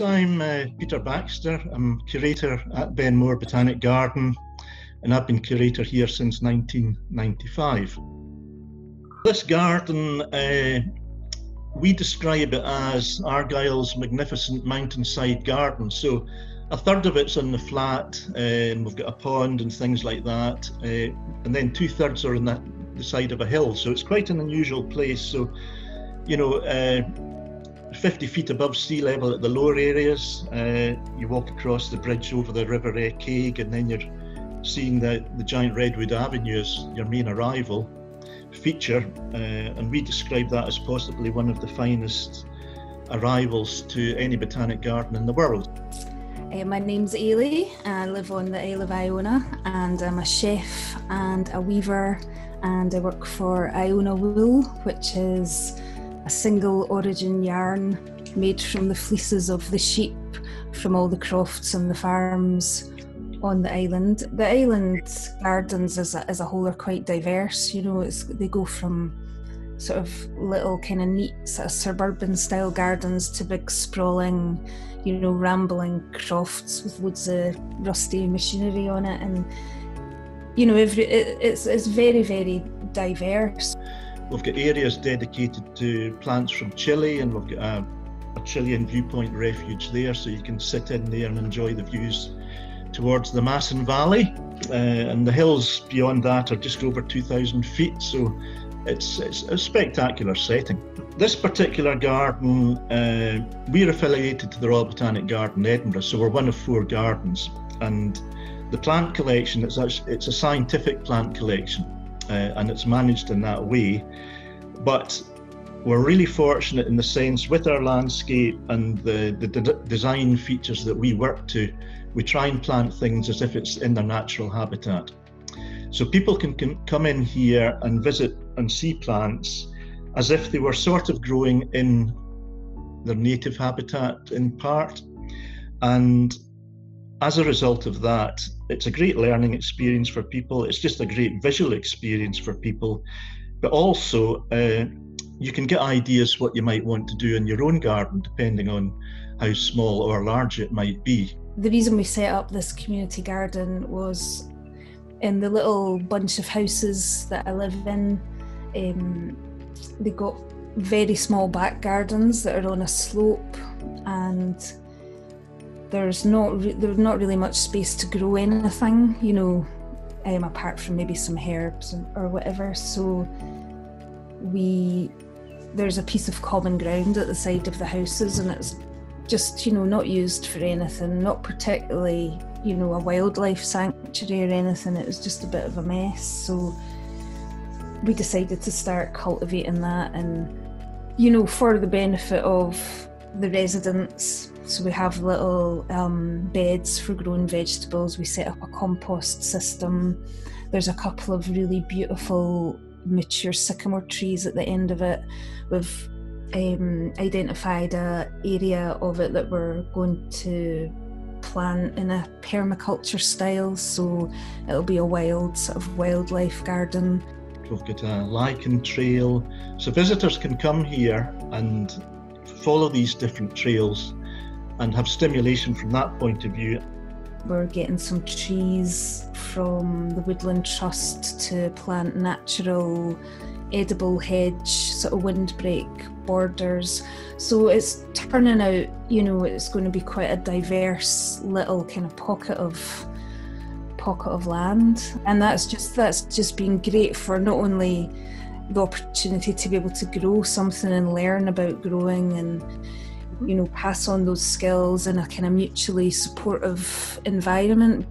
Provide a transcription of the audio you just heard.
I'm Peter Baxter. I'm curator at Benmore Botanic Garden, and I've been curator here since 1995. This garden, we describe it as Argyll's magnificent mountainside garden. So a third of it's on the flat, and we've got a pond and things like that, and then 2/3 are on the side of a hill. So it's quite an unusual place. So, 50 feet above sea level at the lower areas. You walk across the bridge over the River Craig, and then you're seeing the giant redwood avenue as your main arrival feature, and we describe that as possibly one of the finest arrivals to any botanic garden in the world. My name's Ailidh, I live on the Isle of Iona, and I'm a chef and a weaver, and I work for Iona wool, which is a single origin yarn made from the fleeces of the sheep from all the crofts and the farms on the island. The island gardens as a whole are quite diverse. They go from sort of little kind of neat sort of suburban style gardens to big sprawling, rambling crofts with loads of rusty machinery on it, and it's very, very diverse. We've got areas dedicated to plants from Chile, and we've got a Chilean viewpoint refuge there, so you can sit in there and enjoy the views towards the Mason Valley. And the hills beyond that are just over 2,000 feet, so it's a spectacular setting. This particular garden, we're affiliated to the Royal Botanic Garden, Edinburgh, so we're one of 4 gardens. And the plant collection, it's a scientific plant collection. And it's managed in that way, but we're really fortunate in the sense with our landscape and the design features that we work to, we try and plant things as if it's in their natural habitat. So people can come in here and visit and see plants as if they were sort of growing in their native habitat in part, and as a result of that, it's a great learning experience for people. It's just a great visual experience for people, but also you can get ideas what you might want to do in your own garden, depending on how small or large it might be. The reason we set up this community garden was in the little bunch of houses that I live in, they got very small back gardens that are on a slope, and there's not really much space to grow anything, apart from maybe some herbs or whatever. So there's a piece of common ground at the side of the houses, and it's just, not used for anything, not particularly, a wildlife sanctuary or anything. It was just a bit of a mess. So we decided to start cultivating that, and, for the benefit of the residents. So we have little beds for growing vegetables. We set up a compost system. There's a couple of really beautiful mature sycamore trees at the end of it. We've identified an area of it that we're going to plant in a permaculture style, so it'll be a sort of wildlife garden. We've got a lichen trail, so visitors can come here and follow these different trails and have stimulation from that point of view. We're getting some trees from the Woodland Trust to plant natural edible hedge, sort of windbreak borders. So it's turning out, it's going to be quite a diverse little kind of pocket of land. And that's just been great for not only the opportunity to be able to grow something and learn about growing and pass on those skills in a kind of mutually supportive environment,